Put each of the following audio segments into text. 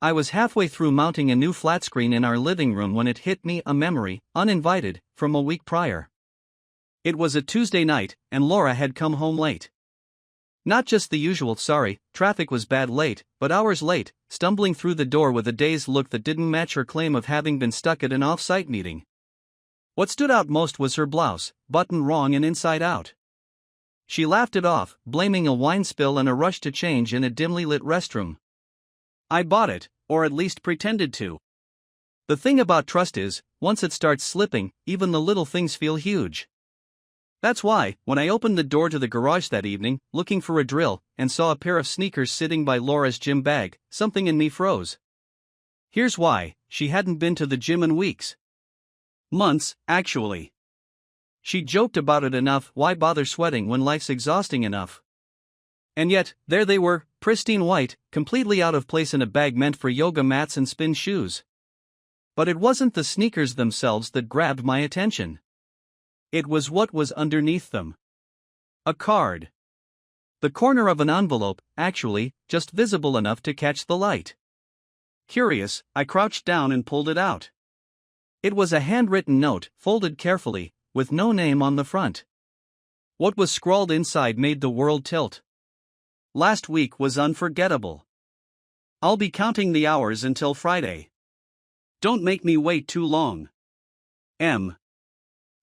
I was halfway through mounting a new flat screen in our living room when it hit me, a memory, uninvited, from a week prior. It was a Tuesday night, and Laura had come home late. Not just the usual sorry, traffic was bad late, but hours late, stumbling through the door with a dazed look that didn't match her claim of having been stuck at an off-site meeting. What stood out most was her blouse, buttoned wrong and inside out. She laughed it off, blaming a wine spill and a rush to change in a dimly lit restroom. I bought it, or at least pretended to. The thing about trust is, once it starts slipping, even the little things feel huge. That's why, when I opened the door to the garage that evening, looking for a drill, and saw a pair of sneakers sitting by Laura's gym bag, something in me froze. Here's why: she hadn't been to the gym in weeks. Months, actually. She joked about it enough, why bother sweating when life's exhausting enough? And yet, there they were, pristine white, completely out of place in a bag meant for yoga mats and spin shoes. But it wasn't the sneakers themselves that grabbed my attention. It was what was underneath them. A card. The corner of an envelope, actually, just visible enough to catch the light. Curious, I crouched down and pulled it out. It was a handwritten note, folded carefully, with no name on the front. What was scrawled inside made the world tilt. Last week was unforgettable. I'll be counting the hours until Friday. Don't make me wait too long. M.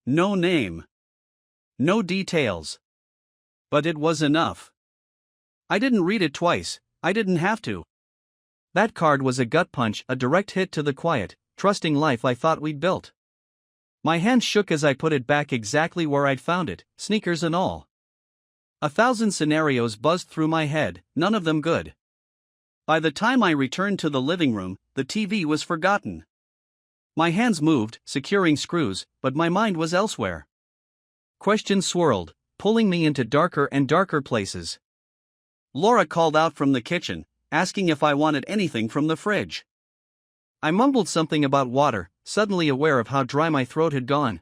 No name. No details. But it was enough. I didn't read it twice, I didn't have to. That card was a gut punch, a direct hit to the quiet, trusting life I thought we'd built. My hands shook as I put it back exactly where I'd found it, sneakers and all. 1,000 scenarios buzzed through my head, none of them good. By the time I returned to the living room, the TV was forgotten. My hands moved, securing screws, but my mind was elsewhere. Questions swirled, pulling me into darker and darker places. Laura called out from the kitchen, asking if I wanted anything from the fridge. I mumbled something about water, suddenly aware of how dry my throat had gone.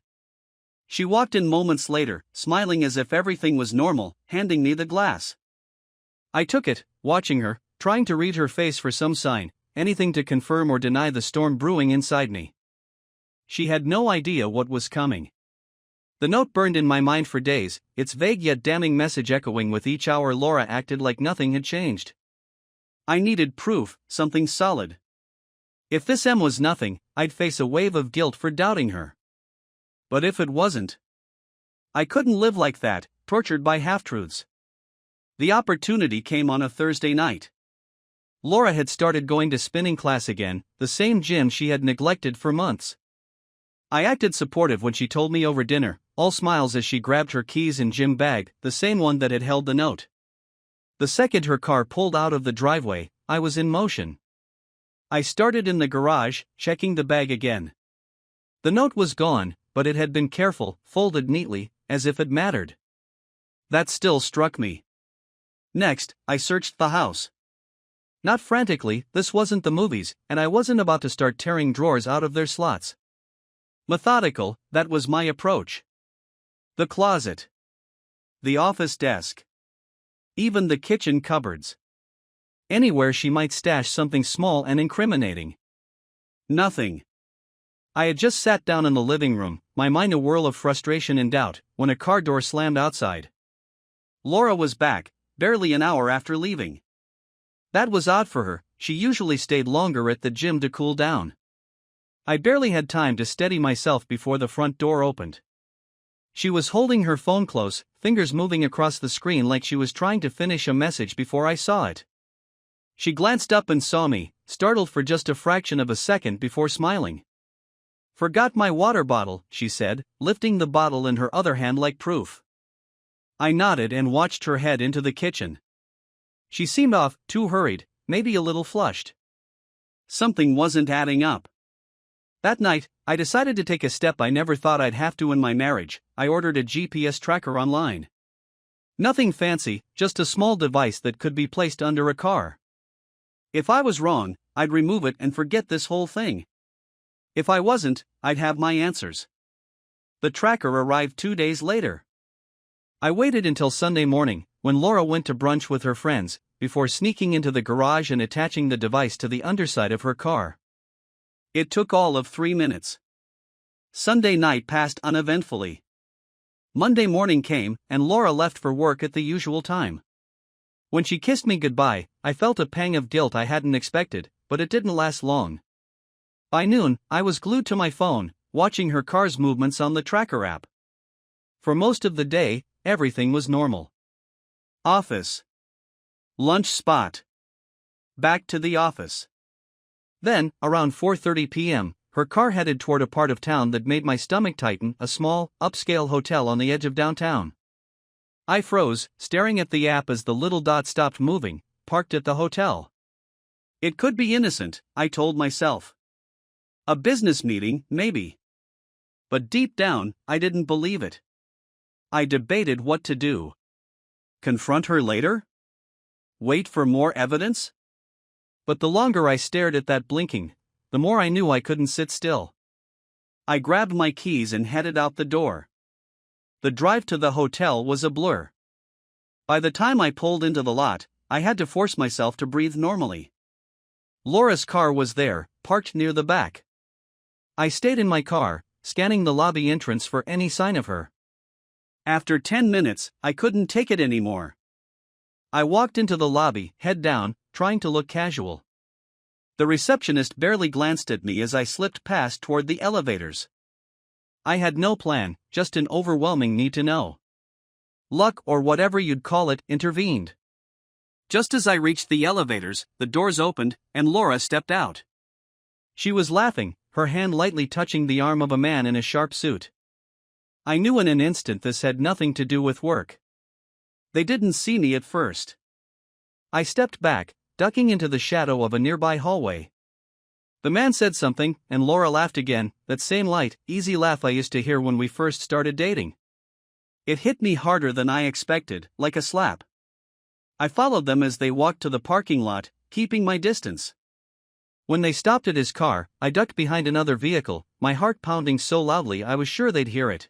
She walked in moments later, smiling as if everything was normal, handing me the glass. I took it, watching her, trying to read her face for some sign, anything to confirm or deny the storm brewing inside me. She had no idea what was coming. The note burned in my mind for days, its vague yet damning message echoing with each hour. Laura acted like nothing had changed. I needed proof, something solid. If this M was nothing, I'd face a wave of guilt for doubting her. But if it wasn't, I couldn't live like that, tortured by half-truths. The opportunity came on a Thursday night. Laura had started going to spinning class again, the same gym she had neglected for months. I acted supportive when she told me over dinner, all smiles as she grabbed her keys and gym bag, the same one that had held the note. The second her car pulled out of the driveway, I was in motion. I started in the garage, checking the bag again. The note was gone, but it had been careful, folded neatly, as if it mattered. That still struck me. Next, I searched the house. Not frantically, this wasn't the movies, and I wasn't about to start tearing drawers out of their slots. Methodical, that was my approach. The closet. The office desk. Even the kitchen cupboards. Anywhere she might stash something small and incriminating. Nothing. I had just sat down in the living room, my mind a whirl of frustration and doubt, when a car door slammed outside. Laura was back, barely an hour after leaving. That was odd for her, she usually stayed longer at the gym to cool down. I barely had time to steady myself before the front door opened. She was holding her phone close, fingers moving across the screen like she was trying to finish a message before I saw it. She glanced up and saw me, startled for just a fraction of a second before smiling. "Forgot my water bottle," she said, lifting the bottle in her other hand like proof. I nodded and watched her head into the kitchen. She seemed off, too hurried, maybe a little flushed. Something wasn't adding up. That night, I decided to take a step I never thought I'd have to in my marriage. I ordered a GPS tracker online. Nothing fancy, just a small device that could be placed under a car. If I was wrong, I'd remove it and forget this whole thing. If I wasn't, I'd have my answers. The tracker arrived 2 days later. I waited until Sunday morning, when Laura went to brunch with her friends, before sneaking into the garage and attaching the device to the underside of her car. It took all of 3 minutes. Sunday night passed uneventfully. Monday morning came, and Laura left for work at the usual time. When she kissed me goodbye, I felt a pang of guilt I hadn't expected, but it didn't last long. By noon, I was glued to my phone, watching her car's movements on the tracker app. For most of the day, everything was normal. Office. Lunch spot. Back to the office. Then, around 4:30 p.m., her car headed toward a part of town that made my stomach tighten, a small, upscale hotel on the edge of downtown. I froze, staring at the app as the little dot stopped moving, parked at the hotel. It could be innocent, I told myself. A business meeting, maybe. But deep down, I didn't believe it. I debated what to do. Confront her later? Wait for more evidence? But the longer I stared at that blinking, the more I knew I couldn't sit still. I grabbed my keys and headed out the door. The drive to the hotel was a blur. By the time I pulled into the lot, I had to force myself to breathe normally. Laura's car was there, parked near the back. I stayed in my car, scanning the lobby entrance for any sign of her. After 10 minutes, I couldn't take it anymore. I walked into the lobby, head down, trying to look casual. The receptionist barely glanced at me as I slipped past toward the elevators. I had no plan, just an overwhelming need to know. Luck, or whatever you'd call it, intervened. Just as I reached the elevators, the doors opened, and Laura stepped out. She was laughing, her hand lightly touching the arm of a man in a sharp suit. I knew in an instant this had nothing to do with work. They didn't see me at first. I stepped back, ducking into the shadow of a nearby hallway. The man said something, and Laura laughed again, that same light, easy laugh I used to hear when we first started dating. It hit me harder than I expected, like a slap. I followed them as they walked to the parking lot, keeping my distance. When they stopped at his car, I ducked behind another vehicle, my heart pounding so loudly I was sure they'd hear it.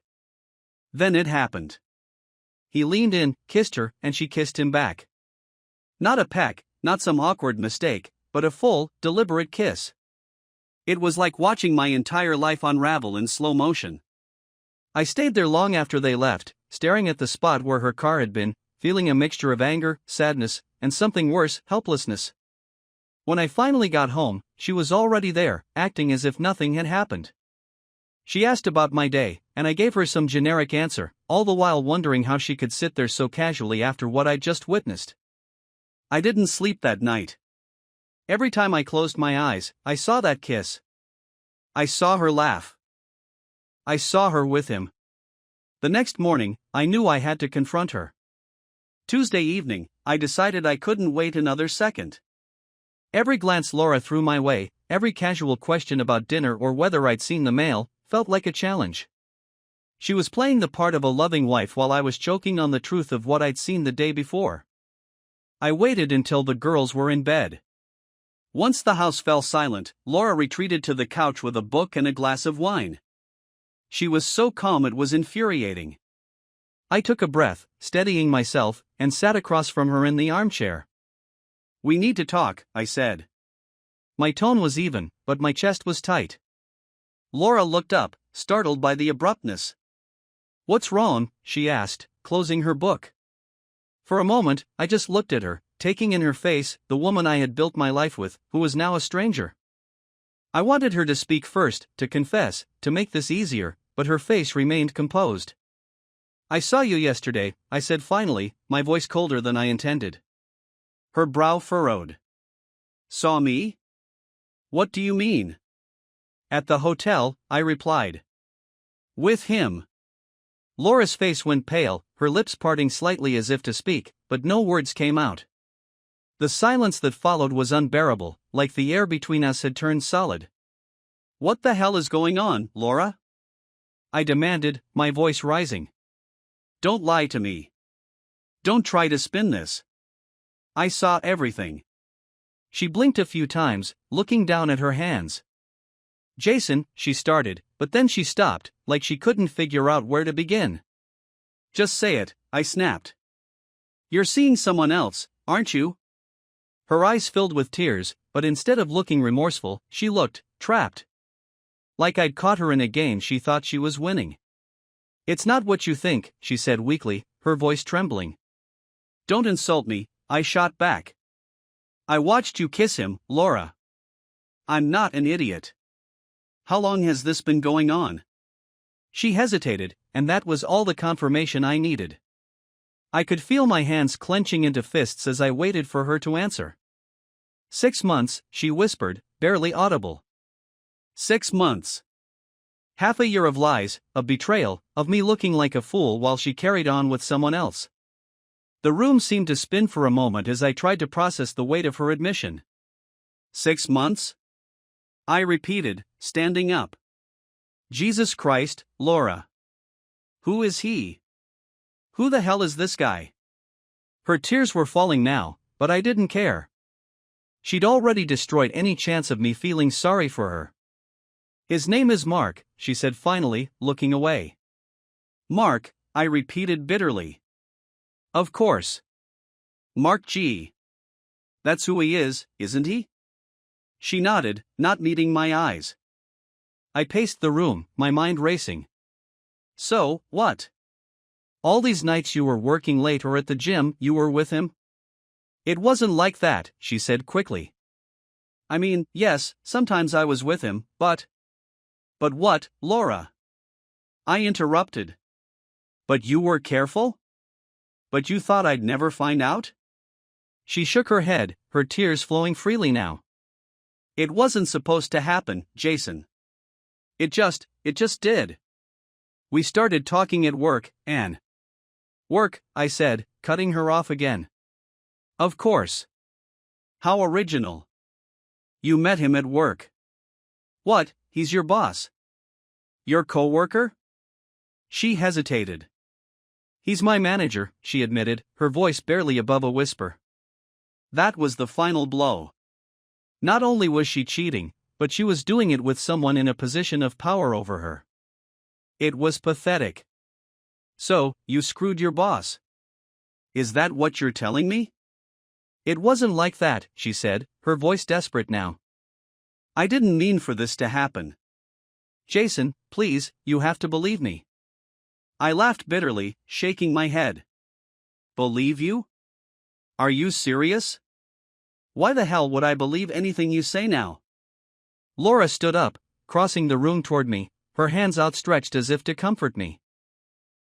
Then it happened. He leaned in, kissed her, and she kissed him back. Not a peck, not some awkward mistake, but a full, deliberate kiss. It was like watching my entire life unravel in slow motion. I stayed there long after they left, staring at the spot where her car had been, feeling a mixture of anger, sadness, and something worse, helplessness. When I finally got home, she was already there, acting as if nothing had happened. She asked about my day, and I gave her some generic answer, all the while wondering how she could sit there so casually after what I'd just witnessed. I didn't sleep that night. Every time I closed my eyes, I saw that kiss. I saw her laugh. I saw her with him. The next morning, I knew I had to confront her. Tuesday evening, I decided I couldn't wait another second. Every glance Laura threw my way, every casual question about dinner or whether I'd seen the mail, felt like a challenge. She was playing the part of a loving wife while I was choking on the truth of what I'd seen the day before. I waited until the girls were in bed. Once the house fell silent, Laura retreated to the couch with a book and a glass of wine. She was so calm it was infuriating. I took a breath, steadying myself, and sat across from her in the armchair. "We need to talk," I said. My tone was even, but my chest was tight. Laura looked up, startled by the abruptness. "What's wrong?" she asked, closing her book. For a moment, I just looked at her, taking in her face the woman I had built my life with, who was now a stranger. I wanted her to speak first, to confess, to make this easier, but her face remained composed. "I saw you yesterday," I said finally, my voice colder than I intended. Her brow furrowed. "Saw me? What do you mean?" "At the hotel," I replied. "With him." Laura's face went pale, her lips parting slightly as if to speak, but no words came out. The silence that followed was unbearable, like the air between us had turned solid. "What the hell is going on, Laura?" I demanded, my voice rising. "Don't lie to me. Don't try to spin this. I saw everything." She blinked a few times, looking down at her hands. "Jason," she started, but then she stopped, like she couldn't figure out where to begin. "Just say it," I snapped. "You're seeing someone else, aren't you?" Her eyes filled with tears, but instead of looking remorseful, she looked trapped. Like I'd caught her in a game she thought she was winning. "It's not what you think," she said weakly, her voice trembling. "Don't insult me," I shot back. "I watched you kiss him, Laura. I'm not an idiot. How long has this been going on?" She hesitated, and that was all the confirmation I needed. I could feel my hands clenching into fists as I waited for her to answer. 6 months, she whispered, barely audible. 6 months. Half a year of lies, of betrayal, of me looking like a fool while she carried on with someone else. The room seemed to spin for a moment as I tried to process the weight of her admission. 6 months? I repeated, standing up. Jesus Christ, Laura. Who is he? Who the hell is this guy? Her tears were falling now, but I didn't care. She'd already destroyed any chance of me feeling sorry for her. "His name is Mark," she said finally, looking away. "Mark," I repeated bitterly. "Of course. Mark G. That's who he is, isn't he?" She nodded, not meeting my eyes. I paced the room, my mind racing. "So, what? All these nights you were working late or at the gym, you were with him?" "It wasn't like that," she said quickly. "I mean, yes, sometimes I was with him, but..." "But what, Laura?" I interrupted. "But you were careful? But you thought I'd never find out?" She shook her head, her tears flowing freely now. "It wasn't supposed to happen, Jason. It just did. We started talking at work, and..." "Work," I said, cutting her off again. "Of course. How original. You met him at work. What, he's your boss? Your co-worker?" She hesitated. "He's my manager," she admitted, her voice barely above a whisper. That was the final blow. Not only was she cheating, but she was doing it with someone in a position of power over her. It was pathetic. "So, you screwed your boss? Is that what you're telling me?" "It wasn't like that," she said, her voice desperate now. "I didn't mean for this to happen. Jason, please, you have to believe me." I laughed bitterly, shaking my head. "Believe you? Are you serious? Why the hell would I believe anything you say now?" Laura stood up, crossing the room toward me, her hands outstretched as if to comfort me.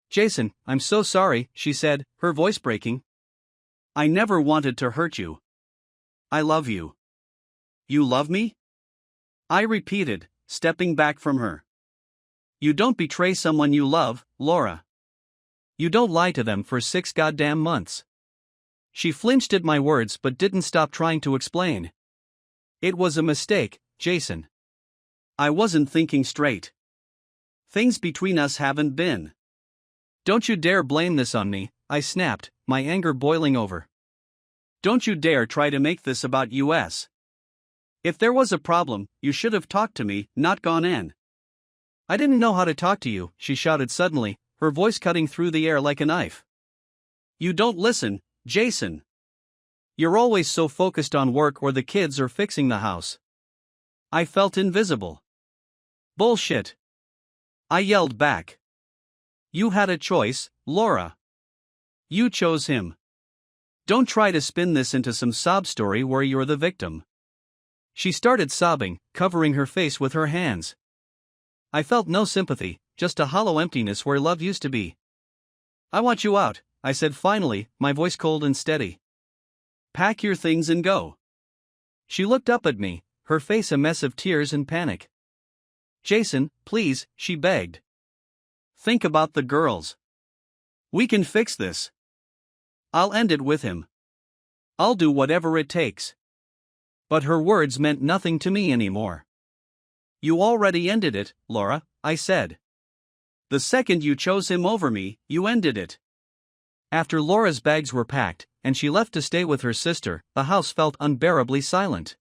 "Jason, I'm so sorry," she said, her voice breaking. "I never wanted to hurt you. I love you." "You love me?" I repeated, stepping back from her. "You don't betray someone you love, Laura. You don't lie to them for 6 goddamn months." She flinched at my words but didn't stop trying to explain. "It was a mistake, Jason. I wasn't thinking straight. Things between us haven't been." "Don't you dare blame this on me," I snapped, my anger boiling over. "Don't you dare try to make this about us. If there was a problem, you should have talked to me, not gone in." "I didn't know how to talk to you," she shouted suddenly, her voice cutting through the air like a knife. "You don't listen, Jason. You're always so focused on work or the kids or fixing the house." I felt invisible. "Bullshit," I yelled back. "You had a choice, Laura. You chose him. Don't try to spin this into some sob story where you're the victim." She started sobbing, covering her face with her hands. I felt no sympathy, just a hollow emptiness where love used to be. "I want you out," I said finally, my voice cold and steady. "Pack your things and go." She looked up at me, her face a mess of tears and panic. "Jason, please," she begged. "Think about the girls. We can fix this. I'll end it with him. I'll do whatever it takes." But her words meant nothing to me anymore. "You already ended it, Laura," I said. "The second you chose him over me, you ended it." After Laura's bags were packed, and she left to stay with her sister, the house felt unbearably silent.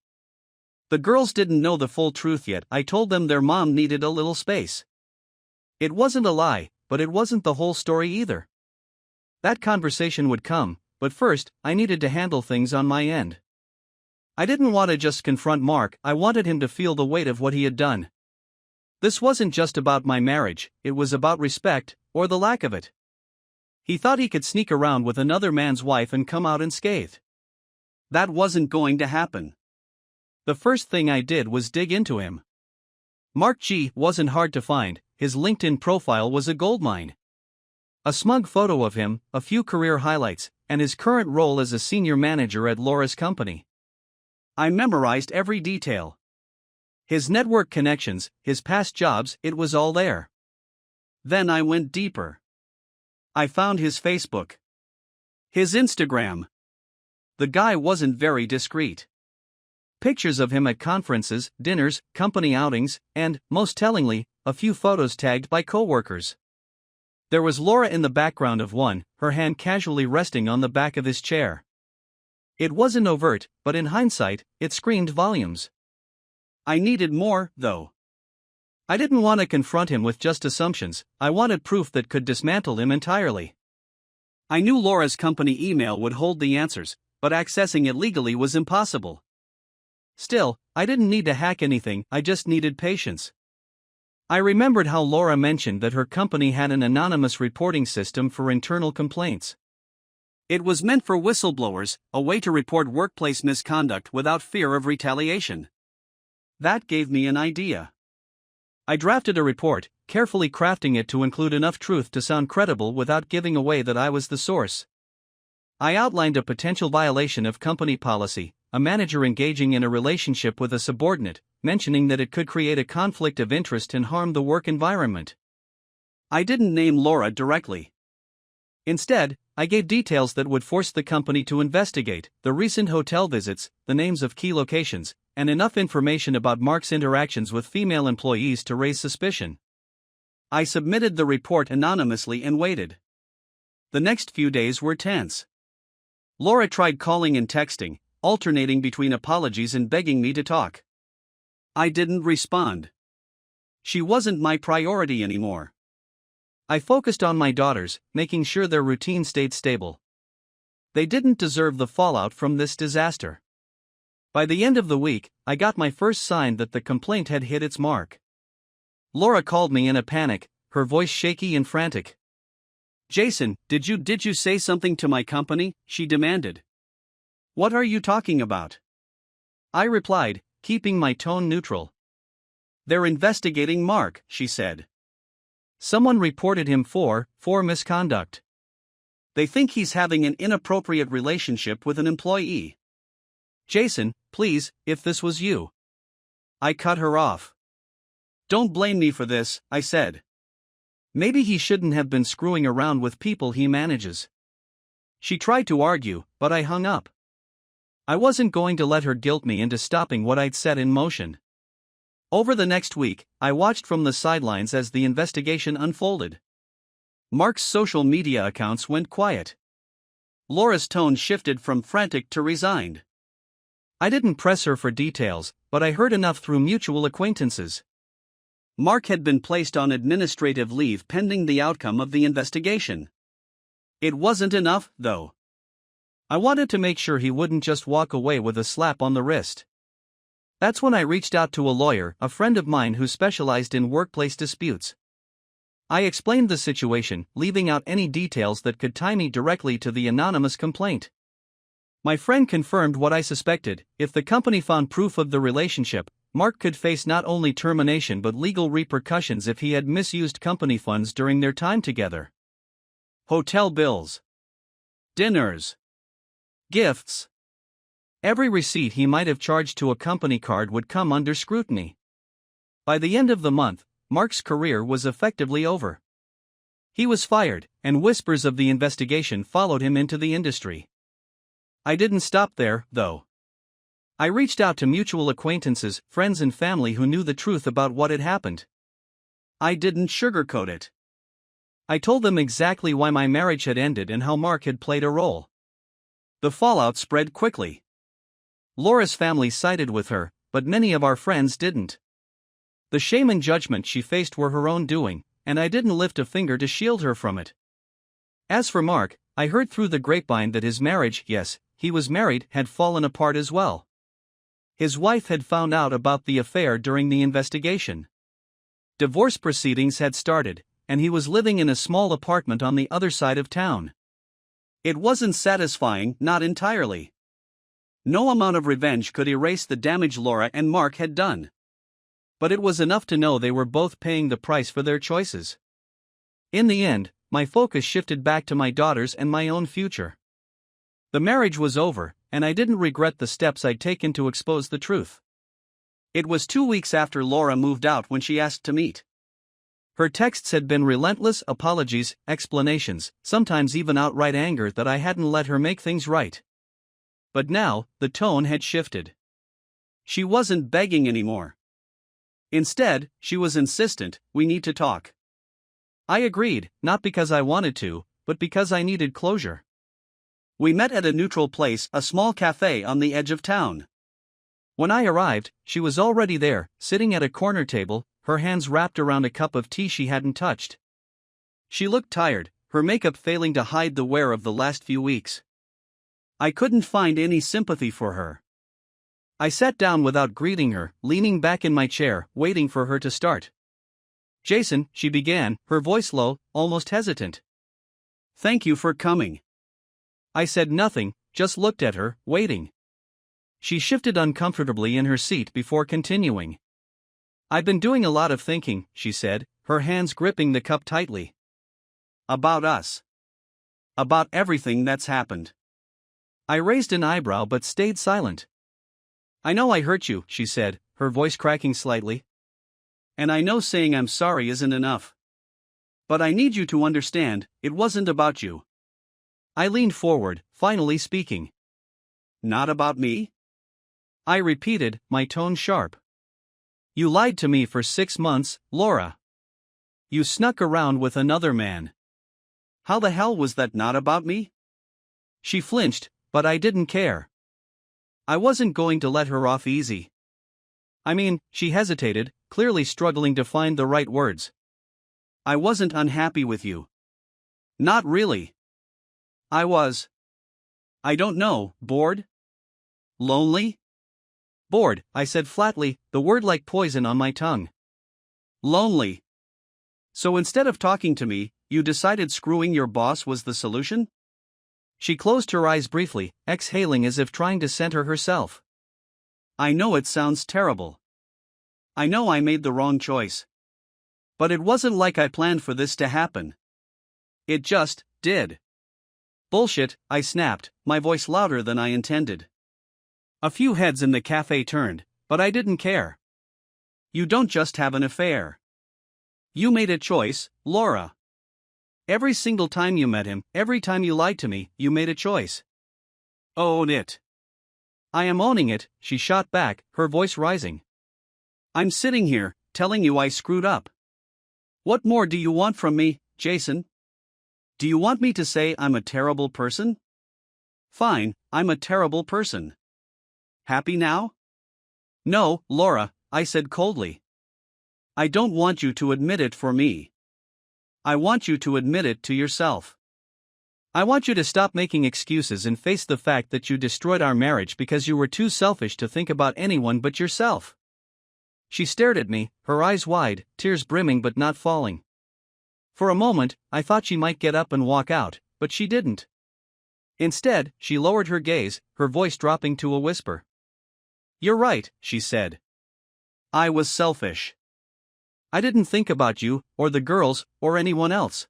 The girls didn't know the full truth yet. I told them their mom needed a little space. It wasn't a lie, but it wasn't the whole story either. That conversation would come, but first, I needed to handle things on my end. I didn't want to just confront Mark, I wanted him to feel the weight of what he had done. This wasn't just about my marriage, it was about respect, or the lack of it. He thought he could sneak around with another man's wife and come out unscathed. That wasn't going to happen. The first thing I did was dig into him. Mark G wasn't hard to find, his LinkedIn profile was a goldmine. A smug photo of him, a few career highlights, and his current role as a senior manager at Laura's company. I memorized every detail. His network connections, his past jobs, it was all there. Then I went deeper. I found his Facebook. His Instagram. The guy wasn't very discreet. Pictures of him at conferences, dinners, company outings, and, most tellingly, a few photos tagged by coworkers. There was Laura in the background of one, her hand casually resting on the back of his chair. It wasn't overt, but in hindsight, it screamed volumes. I needed more, though. I didn't want to confront him with just assumptions, I wanted proof that could dismantle him entirely. I knew Laura's company email would hold the answers, but accessing it legally was impossible. Still, I didn't need to hack anything, I just needed patience. I remembered how Laura mentioned that her company had an anonymous reporting system for internal complaints. It was meant for whistleblowers, a way to report workplace misconduct without fear of retaliation. That gave me an idea. I drafted a report, carefully crafting it to include enough truth to sound credible without giving away that I was the source. I outlined a potential violation of company policy, a manager engaging in a relationship with a subordinate, mentioning that it could create a conflict of interest and harm the work environment. I didn't name Laura directly. Instead, I gave details that would force the company to investigate, the recent hotel visits, the names of key locations, and enough information about Mark's interactions with female employees to raise suspicion. I submitted the report anonymously and waited. The next few days were tense. Laura tried calling and texting, alternating between apologies and begging me to talk. I didn't respond. She wasn't my priority anymore. I focused on my daughters, making sure their routine stayed stable. They didn't deserve the fallout from this disaster. By the end of the week, I got my first sign that the complaint had hit its mark. Laura called me in a panic, her voice shaky and frantic. "Jason, did you say something to my company?" she demanded. "What are you talking about?" I replied, keeping my tone neutral. "They're investigating Mark," she said. "Someone reported him for misconduct. They think he's having an inappropriate relationship with an employee. Jason, please, if this was you." I cut her off. "Don't blame me for this," I said. "Maybe he shouldn't have been screwing around with people he manages." She tried to argue, but I hung up. I wasn't going to let her guilt me into stopping what I'd set in motion. Over the next week, I watched from the sidelines as the investigation unfolded. Mark's social media accounts went quiet. Laura's tone shifted from frantic to resigned. I didn't press her for details, but I heard enough through mutual acquaintances. Mark had been placed on administrative leave pending the outcome of the investigation. It wasn't enough, though. I wanted to make sure he wouldn't just walk away with a slap on the wrist. That's when I reached out to a lawyer, a friend of mine who specialized in workplace disputes. I explained the situation, leaving out any details that could tie me directly to the anonymous complaint. My friend confirmed what I suspected: if the company found proof of the relationship, Mark could face not only termination but legal repercussions if he had misused company funds during their time together. Hotel bills, dinners, gifts. Every receipt he might have charged to a company card would come under scrutiny. By the end of the month, Mark's career was effectively over. He was fired, and whispers of the investigation followed him into the industry. I didn't stop there, though. I reached out to mutual acquaintances, friends and family who knew the truth about what had happened. I didn't sugarcoat it. I told them exactly why my marriage had ended and how Mark had played a role. The fallout spread quickly. Laura's family sided with her, but many of our friends didn't. The shame and judgment she faced were her own doing, and I didn't lift a finger to shield her from it. As for Mark, I heard through the grapevine that his marriage, yes, he was married, had fallen apart as well. His wife had found out about the affair during the investigation. Divorce proceedings had started, and he was living in a small apartment on the other side of town. It wasn't satisfying, not entirely. No amount of revenge could erase the damage Laura and Mark had done. But it was enough to know they were both paying the price for their choices. In the end, my focus shifted back to my daughters and my own future. The marriage was over, and I didn't regret the steps I'd taken to expose the truth. It was 2 weeks after Laura moved out when she asked to meet. Her texts had been relentless apologies, explanations, sometimes even outright anger that I hadn't let her make things right. But now, the tone had shifted. She wasn't begging anymore. Instead, she was insistent, "We need to talk." I agreed, not because I wanted to, but because I needed closure. We met at a neutral place, a small cafe on the edge of town. When I arrived, she was already there, sitting at a corner table, her hands wrapped around a cup of tea she hadn't touched. She looked tired, her makeup failing to hide the wear of the last few weeks. I couldn't find any sympathy for her. I sat down without greeting her, leaning back in my chair, waiting for her to start. "Jason," she began, her voice low, almost hesitant. "Thank you for coming." I said nothing, just looked at her, waiting. She shifted uncomfortably in her seat before continuing. "I've been doing a lot of thinking," she said, her hands gripping the cup tightly. "About us. About everything that's happened." I raised an eyebrow but stayed silent. "I know I hurt you," she said, her voice cracking slightly. "And I know saying I'm sorry isn't enough. But I need you to understand, it wasn't about you." I leaned forward, finally speaking. "Not about me?" I repeated, my tone sharp. "You lied to me for 6 months, Laura. You snuck around with another man. How the hell was that not about me?" She flinched, but I didn't care. I wasn't going to let her off easy. I mean, she hesitated, clearly struggling to find the right words. "I wasn't unhappy with you. Not really. I was, I don't know, bored? Lonely?" "Bored," I said flatly, the word like poison on my tongue. "Lonely. So instead of talking to me, you decided screwing your boss was the solution?" She closed her eyes briefly, exhaling as if trying to center herself. "I know it sounds terrible. I know I made the wrong choice. But it wasn't like I planned for this to happen. It just did." "Bullshit," I snapped, my voice louder than I intended. A few heads in the cafe turned, but I didn't care. "You don't just have an affair. You made a choice, Laura. Every single time you met him, every time you lied to me, you made a choice. Own it." "I am owning it," she shot back, her voice rising. "I'm sitting here, telling you I screwed up. What more do you want from me, Jason? Do you want me to say I'm a terrible person? Fine, I'm a terrible person. Happy now?" "No, Laura," I said coldly. "I don't want you to admit it for me. I want you to admit it to yourself. I want you to stop making excuses and face the fact that you destroyed our marriage because you were too selfish to think about anyone but yourself." She stared at me, her eyes wide, tears brimming but not falling. For a moment, I thought she might get up and walk out, but she didn't. Instead, she lowered her gaze, her voice dropping to a whisper. "You're right," she said. "I was selfish. I didn't think about you, or the girls, or anyone else.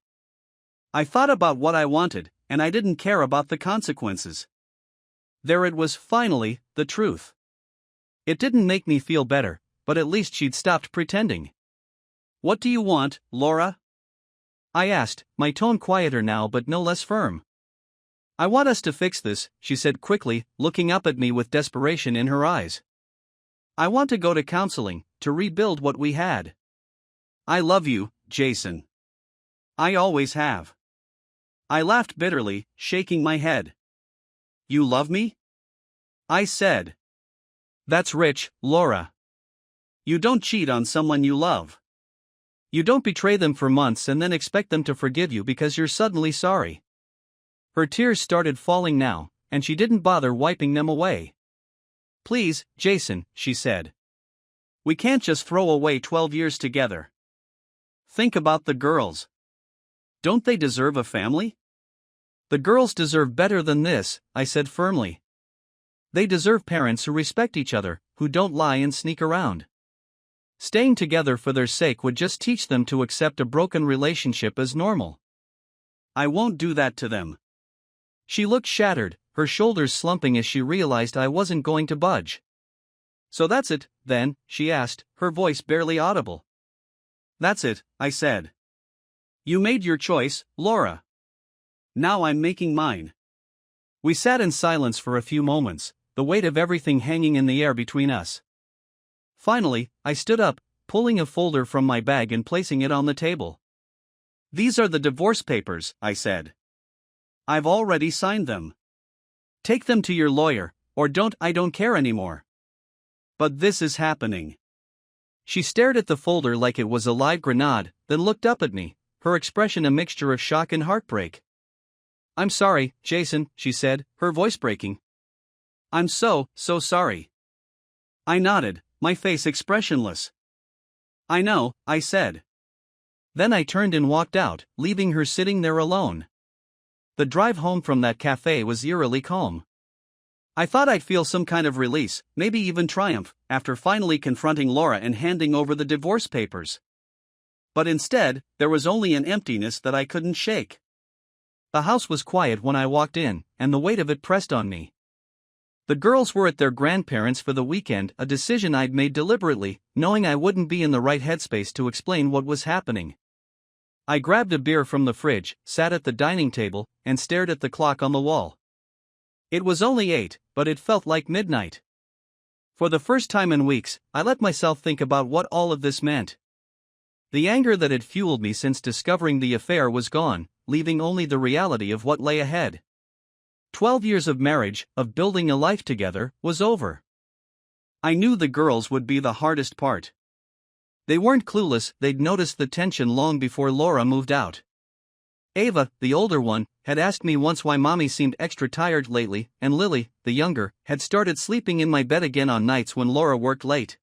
I thought about what I wanted, and I didn't care about the consequences." There it was, finally, the truth. It didn't make me feel better, but at least she'd stopped pretending. "What do you want, Laura?" I asked, my tone quieter now but no less firm. "I want us to fix this," she said quickly, looking up at me with desperation in her eyes. "I want to go to counseling, to rebuild what we had. I love you, Jason. I always have." I laughed bitterly, shaking my head. "You love me?" I said. "That's rich, Laura. You don't cheat on someone you love. You don't betray them for months and then expect them to forgive you because you're suddenly sorry." Her tears started falling now, and she didn't bother wiping them away. Please, Jason, she said. We can't just throw away 12 years together. Think about the girls. Don't they deserve a family? The girls deserve better than this, I said firmly. They deserve parents who respect each other, who don't lie and sneak around. Staying together for their sake would just teach them to accept a broken relationship as normal. I won't do that to them. She looked shattered, her shoulders slumping as she realized I wasn't going to budge. So that's it, then, she asked, her voice barely audible. That's it, I said. You made your choice, Laura. Now I'm making mine. We sat in silence for a few moments, the weight of everything hanging in the air between us. Finally, I stood up, pulling a folder from my bag and placing it on the table. These are the divorce papers, I said. I've already signed them. Take them to your lawyer, or I don't care anymore. But this is happening. She stared at the folder like it was a live grenade, then looked up at me, her expression a mixture of shock and heartbreak. I'm sorry, Jason, she said, her voice breaking. I'm so sorry. I nodded, my face expressionless. I know, I said. Then I turned and walked out, leaving her sitting there alone. The drive home from that cafe was eerily calm. I thought I'd feel some kind of release, maybe even triumph, after finally confronting Laura and handing over the divorce papers. But instead, there was only an emptiness that I couldn't shake. The house was quiet when I walked in, and the weight of it pressed on me. The girls were at their grandparents' for the weekend, a decision I'd made deliberately, knowing I wouldn't be in the right headspace to explain what was happening. I grabbed a beer from the fridge, sat at the dining table, and stared at the clock on the wall. It was only 8, but it felt like midnight. For the first time in weeks, I let myself think about what all of this meant. The anger that had fueled me since discovering the affair was gone, leaving only the reality of what lay ahead. 12 years of marriage, of building a life together, was over. I knew the girls would be the hardest part. They weren't clueless, they'd noticed the tension long before Laura moved out. Ava, the older one, had asked me once why Mommy seemed extra tired lately, and Lily, the younger, had started sleeping in my bed again on nights when Laura worked late.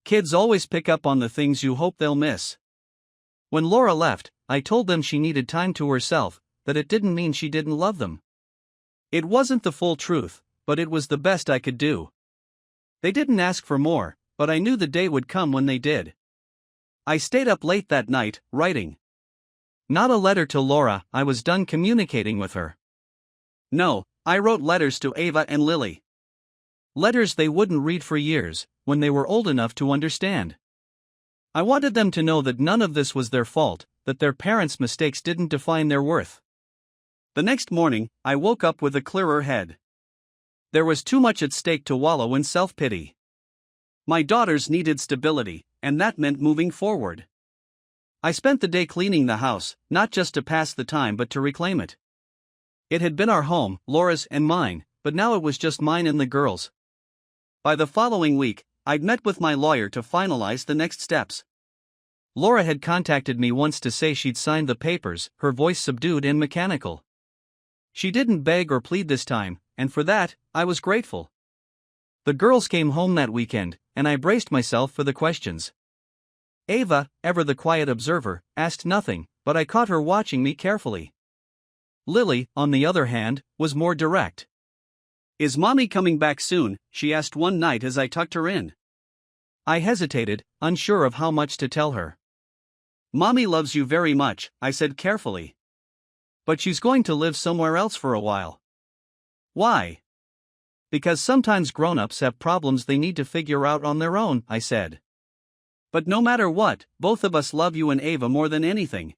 Kids always pick up on the things you hope they'll miss. When Laura left, I told them she needed time to herself, that it didn't mean she didn't love them. It wasn't the full truth, but it was the best I could do. They didn't ask for more, but I knew the day would come when they did. I stayed up late that night, writing. Not a letter to Laura, I was done communicating with her. No, I wrote letters to Ava and Lily. Letters they wouldn't read for years, when they were old enough to understand. I wanted them to know that none of this was their fault, that their parents' mistakes didn't define their worth. The next morning, I woke up with a clearer head. There was too much at stake to wallow in self-pity. My daughters needed stability, and that meant moving forward. I spent the day cleaning the house, not just to pass the time but to reclaim it. It had been our home, Laura's and mine, but now it was just mine and the girls'. By the following week, I'd met with my lawyer to finalize the next steps. Laura had contacted me once to say she'd signed the papers, her voice subdued and mechanical. She didn't beg or plead this time, and for that, I was grateful. The girls came home that weekend, and I braced myself for the questions. Ava, ever the quiet observer, asked nothing, but I caught her watching me carefully. Lily, on the other hand, was more direct. Is Mommy coming back soon? She asked one night as I tucked her in. I hesitated, unsure of how much to tell her. Mommy loves you very much, I said carefully. But she's going to live somewhere else for a while. Why? Because sometimes grown-ups have problems they need to figure out on their own, I said. But no matter what, both of us love you and Ava more than anything.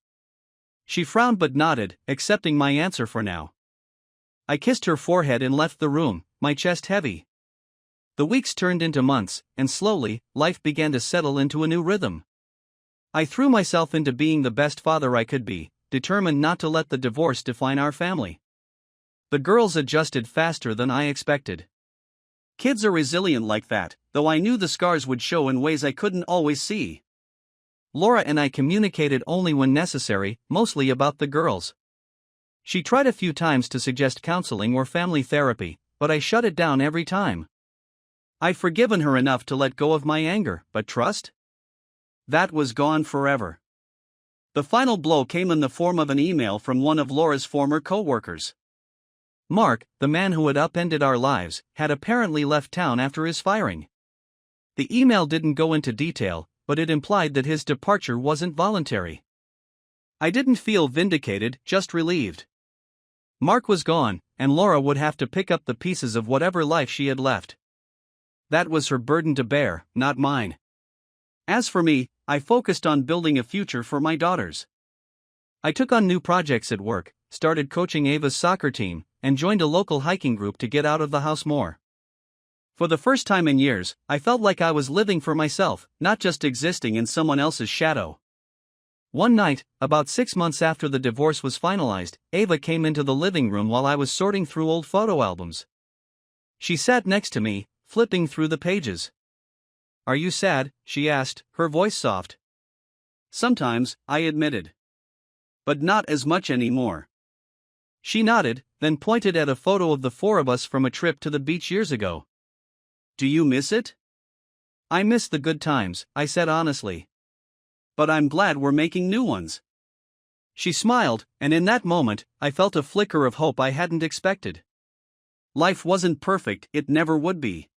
She frowned but nodded, accepting my answer for now. I kissed her forehead and left the room, my chest heavy. The weeks turned into months, and slowly, life began to settle into a new rhythm. I threw myself into being the best father I could be, determined not to let the divorce define our family. The girls adjusted faster than I expected. Kids are resilient like that, though I knew the scars would show in ways I couldn't always see. Laura and I communicated only when necessary, mostly about the girls. She tried a few times to suggest counseling or family therapy, but I shut it down every time. I'd forgiven her enough to let go of my anger, but trust? That was gone forever. The final blow came in the form of an email from one of Laura's former co-workers. Mark, the man who had upended our lives, had apparently left town after his firing. The email didn't go into detail, but it implied that his departure wasn't voluntary. I didn't feel vindicated, just relieved. Mark was gone, and Laura would have to pick up the pieces of whatever life she had left. That was her burden to bear, not mine. As for me, I focused on building a future for my daughters. I took on new projects at work, started coaching Ava's soccer team, and joined a local hiking group to get out of the house more. For the first time in years, I felt like I was living for myself, not just existing in someone else's shadow. One night, about 6 months after the divorce was finalized, Ava came into the living room while I was sorting through old photo albums. She sat next to me, flipping through the pages. "Are you sad?" she asked, her voice soft. "Sometimes," I admitted. "But not as much anymore." She nodded, then pointed at a photo of the four of us from a trip to the beach years ago. "Do you miss it?" "I miss the good times," I said honestly. "But I'm glad we're making new ones." She smiled, and in that moment, I felt a flicker of hope I hadn't expected. Life wasn't perfect, it never would be.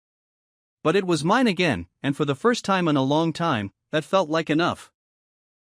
But it was mine again, and for the first time in a long time, that felt like enough.